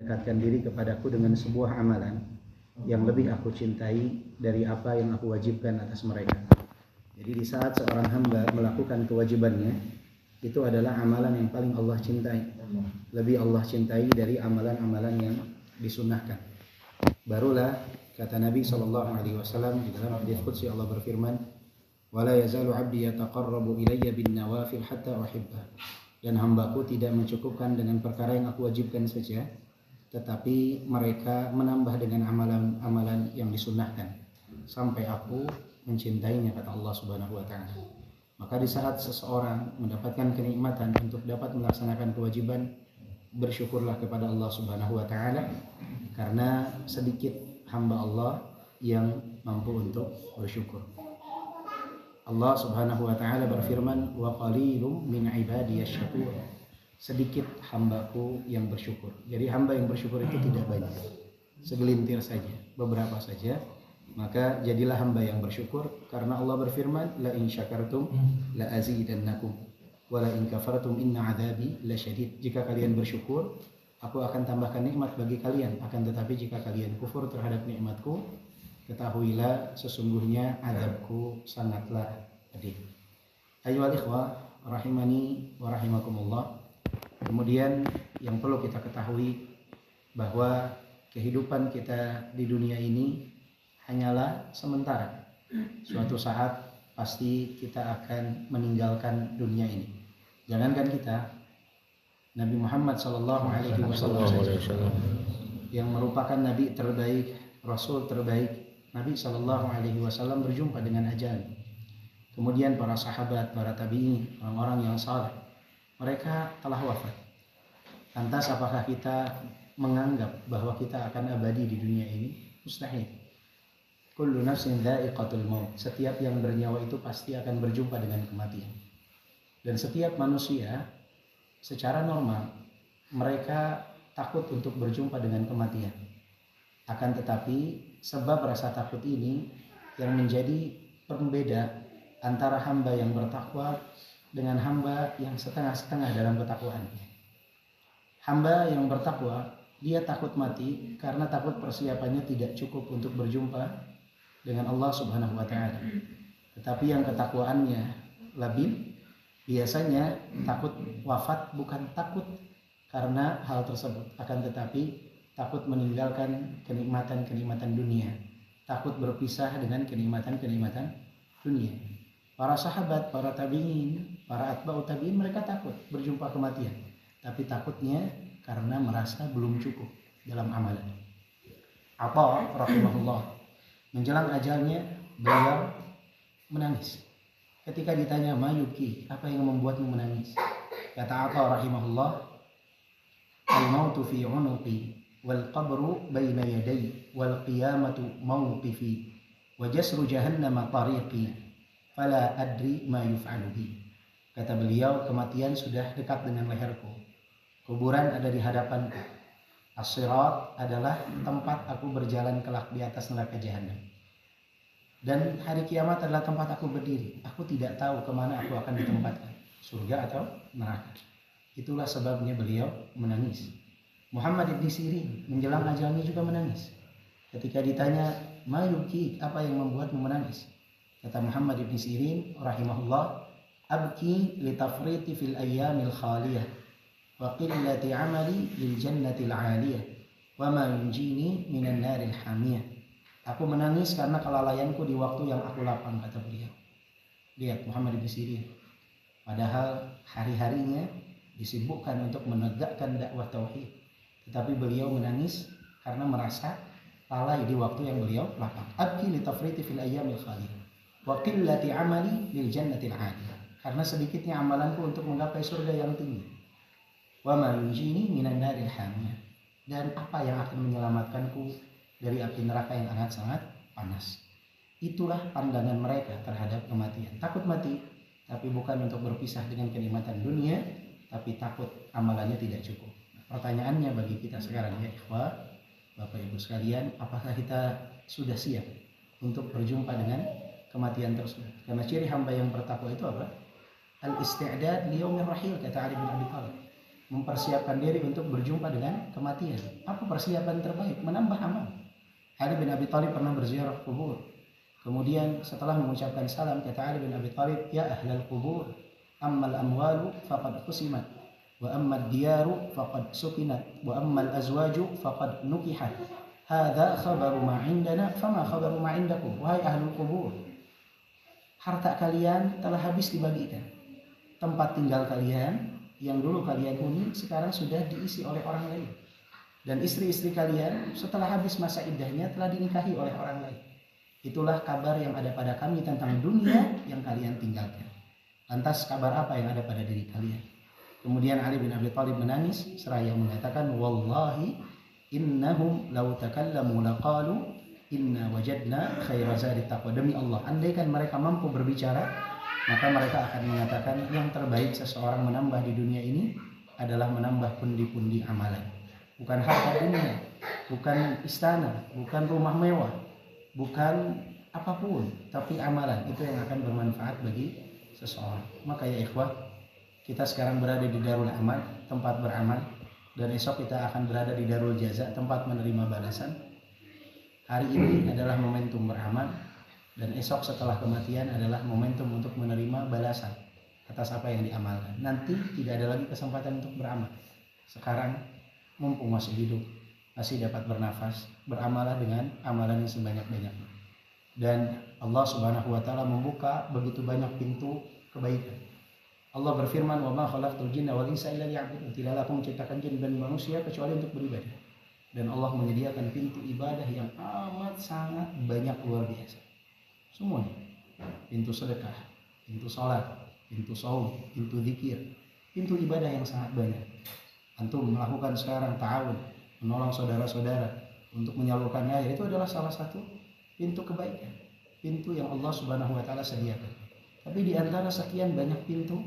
Dekatkan diri kepadaku dengan sebuah amalan yang lebih aku cintai dari apa yang aku wajibkan atas mereka. Jadi di saat seorang hamba melakukan kewajibannya, itu adalah amalan yang paling Allah cintai. Lebih Allah cintai dari amalan-amalan yang disunnahkan. Barulah kata Nabi SAW di dalam hadits qudsi Allah berfirman, "Wala yazalu 'abdi yataqarrabu ilayya bin nawafil hatta uhibbah." Dan hambaku tidak mencukupkan dengan perkara yang aku wajibkan saja, tetapi mereka menambah dengan amalan-amalan yang disunnahkan sampai aku mencintainya, kata Allah Subhanahu wa taala. Maka di saat seseorang mendapatkan kenikmatan untuk dapat melaksanakan kewajiban, bersyukurlah kepada Allah Subhanahu wa taala, karena sedikit hamba Allah yang mampu untuk bersyukur. Allah Subhanahu wa taala berfirman, "Wa qalilum min ibadiyasy syakur." Sedikit hambaku yang bersyukur. Jadi hamba yang bersyukur itu tidak banyak, segelintir saja, beberapa saja. Maka jadilah hamba yang bersyukur, karena Allah berfirman, "La in syakartum la azidannakum wa la in kafartum inna adzabi lasyadid." Jika kalian bersyukur, aku akan tambahkan nikmat bagi kalian. Akan tetapi jika kalian kufur terhadap nikmatku, ketahuilah sesungguhnya azabku sangatlah pedih. Ayyuhal ikhwah rahimani wa rahimakumullah. Kemudian yang perlu kita ketahui bahwa kehidupan kita di dunia ini hanyalah sementara. Suatu saat pasti kita akan meninggalkan dunia ini. Jangankan kita, Nabi Muhammad SAW yang merupakan nabi terbaik, rasul terbaik, Nabi SAW berjumpa dengan ajal. Kemudian para sahabat, para tabi'in, orang-orang yang saleh, mereka telah wafat. Lantas apakah kita menganggap bahwa kita akan abadi di dunia ini? Mustahil. Kullu nafsin dha'iqatul maut. Setiap yang bernyawa itu pasti akan berjumpa dengan kematian. Dan setiap manusia secara normal mereka takut untuk berjumpa dengan kematian. Akan tetapi sebab rasa takut ini yang menjadi pembeda antara hamba yang bertakwa dengan hamba yang setengah-setengah dalam ketakwaannya. Hamba yang bertakwa, dia takut mati karena takut persiapannya tidak cukup untuk berjumpa dengan Allah Subhanahu wa taala. Tetapi yang ketakwaannya labil, biasanya takut wafat bukan takut karena hal tersebut, akan tetapi takut meninggalkan kenikmatan-kenikmatan dunia, takut berpisah dengan kenikmatan-kenikmatan dunia. Para sahabat, para tabi'in, para atba'ut tabi'in, mereka takut berjumpa kematian, tapi takutnya karena merasa belum cukup dalam amalan. Atha rahimahullah, menjelang ajalnya beliau menangis. Ketika ditanya, "Ma yuki, apa yang membuatmu menangis?" Kata Atha rahimahullah, "Al-mautu fi 'unuqi wal qabru baina yaday wal qiyamatu mawqifi wa jasru jahannam tariqi fala adri ma yuf'alu bi." Kata beliau, kematian sudah dekat dengan leherku, kuburan ada di hadapanku, as-sirat adalah tempat aku berjalan kelak di atas neraka jahanam, dan hari kiamat adalah tempat aku berdiri. Aku tidak tahu kemana aku akan ditempatkan, surga atau neraka. Itulah sebabnya beliau menangis. Muhammad ibn Sirin menjelang ajalnya juga menangis. Ketika ditanya, "Ma yuki, apa yang membuatmu menangis?" Kata Muhammad ibn Sirin rahimahullah, "Abki li tafriti fil ayyamil khaliyah wa qillati amali lil jannatil 'aliyah wa ma yunjini minan naril hamiyah." Aku menangis karena kelalaianku di waktu yang aku lapang, kata beliau. Lihat Muhammad ibn Sirin, padahal hari-harinya disibukkan untuk menegakkan dakwah tauhid, tetapi beliau menangis karena merasa lalai di waktu yang beliau lapang. Abki li tafriti fil ayyamil khaliyah wa qillati amali lil jannatil 'aliyah. Karena sedikitnya amalanku untuk menggapai surga yang tinggi. Wa ma yunjini minan naril hamiyah. Dan apa yang akan menyelamatkanku dari api neraka yang sangat panas. Itulah pandangan mereka terhadap kematian. Takut mati, tapi bukan untuk berpisah dengan kenikmatan dunia, tapi takut amalannya tidak cukup. Pertanyaannya bagi kita sekarang, ya ikhwah, Bapak Ibu sekalian, apakah kita sudah siap untuk berjumpa dengan kematian tersebut? Karena ciri hamba yang bertakwa itu apa? Al-isti'dad liyaumir rahil, kata Ali bin Abi Thalib. mempersiapkan diri untuk berjumpa dengan kematian. Apa persiapan terbaik? Menambah amal. Ali bin Abi Thalib pernah berziarah kubur. Kemudian setelah mengucapkan salam, kata Ali bin Abi Thalib, ya ahlal kubur, ammal amwalu faqad qusimat, wa ammal diyaru faqad sukinat, wa ammal azwaju faqad nukihat. Hadza khabaru ma indana fama khabaru ma indakum. Wahai ahlul kubur, harta kalian telah habis dibagikan. Tempat tinggal kalian yang dulu kalian huni sekarang sudah diisi oleh orang lain. Dan istri-istri kalian setelah habis masa iddahnya telah dinikahi oleh orang lain. Itulah kabar yang ada pada kami tentang dunia yang kalian tinggalkan. Lantas kabar apa yang ada pada diri kalian? Kemudian Ali bin Abi Thalib menangis seraya mengatakan, wallahi innahum law takallamu laqalu inna wajadna khaira zadi taqwa. Demi Allah, andaikan mereka mampu berbicara, maka mereka akan mengatakan yang terbaik seseorang menambah di dunia ini adalah menambah pundi-pundi amalan. Bukan harta dunia, bukan istana, bukan rumah mewah, bukan apapun, tapi amalan itu yang akan bermanfaat bagi seseorang. Maka ya ikhwah, kita sekarang berada di Darul Amal, tempat beramal, dan esok kita akan berada di Darul Jaza, tempat menerima balasan. Hari ini adalah momentum beramal, dan esok setelah kematian adalah momentum untuk menerima balasan atas apa yang diamalkan. Nanti tidak ada lagi kesempatan untuk beramal. Sekarang mumpung masih hidup, masih dapat bernafas, beramalah dengan amalan yang sebanyak-banyaknya. Dan Allah Subhanahu wa taala membuka begitu banyak pintu kebaikan. Allah berfirman, "Wa ma khalaqtul jinna wal insa illa liya'budun." Tidaklah aku menciptakan jin dan manusia kecuali untuk beribadah. Dan Allah menyediakan pintu ibadah yang amat sangat banyak, luar biasa. Semuanya. Pintu sedekah, pintu salat, pintu saum, pintu zikir, pintu ibadah yang sangat banyak. Antum melakukan sekarang ta'awun, menolong saudara-saudara untuk menyalurkan air, itu adalah salah satu pintu kebaikan, pintu yang Allah Subhanahu wa taala sediakan. Tapi di antara sekian banyak pintu,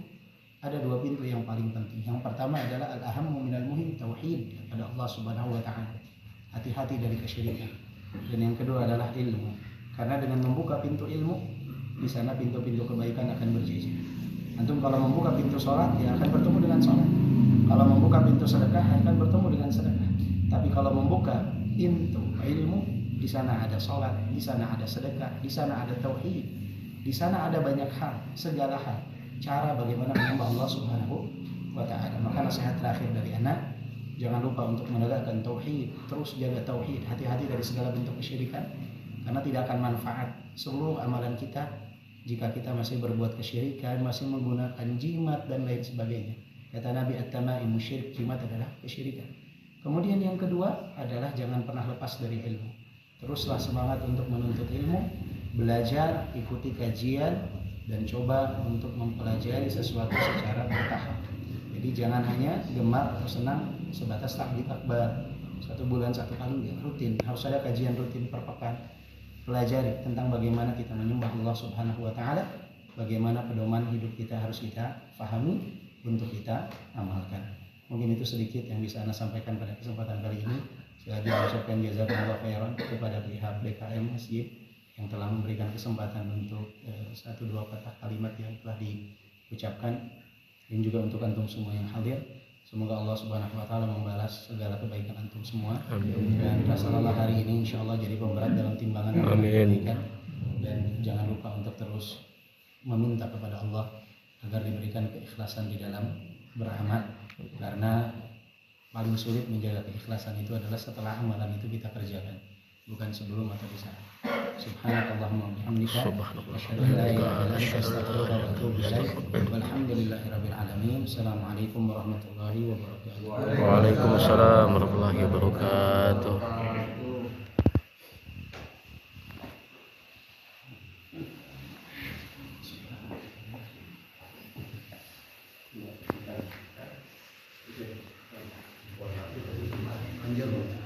ada dua pintu yang paling penting. Yang pertama adalah al-ahammu minal muhim, tauhid kepada Allah Subhanahu wa taala. Hati-hati dari kesyirikan. Dan yang kedua adalah ilmu. Karena dengan membuka pintu ilmu, di sana pintu-pintu kebaikan akan berjejer. Antum kalau membuka pintu sholat, ya akan bertemu dengan sholat. Kalau membuka pintu sedekah, akan bertemu dengan sedekah. Tapi kalau membuka pintu ilmu, di sana ada sholat, di sana ada sedekah, di sana ada tauhid, di sana ada banyak hal, segala hal, cara bagaimana menyembah Allah Subhanahu wa taala. Maka nasihat terakhir dari anak, jangan lupa untuk menegakkan tauhid, terus jaga tauhid, hati-hati dari segala bentuk kesyirikan, karena tidak akan manfaat seluruh amalan kita jika kita masih berbuat kesyirikan, masih menggunakan jimat dan lain sebagainya. Kata Nabi, at-tamaimu syirik, jimat adalah kesyirikan. Kemudian yang kedua adalah jangan pernah lepas dari ilmu. Teruslah semangat untuk menuntut ilmu, belajar, ikuti kajian, dan coba untuk mempelajari sesuatu secara bertahap. Jadi jangan hanya gemar atau senang sebatas takbir akbar, 1 bulan 1 kali, ya, rutin. Harus ada kajian rutin per pekan. Pelajari tentang bagaimana kita menyembah Allah Subhanahu wa taala, bagaimana pedoman hidup kita harus kita pahami untuk kita amalkan. Mungkin itu sedikit yang bisa Anda sampaikan pada kesempatan kali ini. Saya lagi mengucapkan jazakallahu khairan kepada pihak BKM Masjid yang telah memberikan kesempatan untuk 1-2 patah kalimat yang telah diucapkan, dan juga untuk antum semua yang hadir. Semoga Allah Subhanahu wa taala membalas segala kebaikan antum semua. Amin. Dan rasa lelah hari ini insyaallah jadi pemberat dalam timbangan kebaikan. Dan jangan lupa untuk terus meminta kepada Allah agar diberikan keikhlasan di dalam beramal, karena paling sulit menjaga keikhlasan itu adalah setelah amalan itu kita kerjakan, bukan sebelum atau di saat. Subhanakallahumma wa bihamdika asyhadu an la ilaha illa anta astaghfiruka wa atubu ilaik. Walhamdulillahirabbil alamin. Assalamualaikum warahmatullahi wabarakatuh. Waalaikumsalam warahmatullahi wabarakatuh.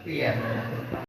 Iya.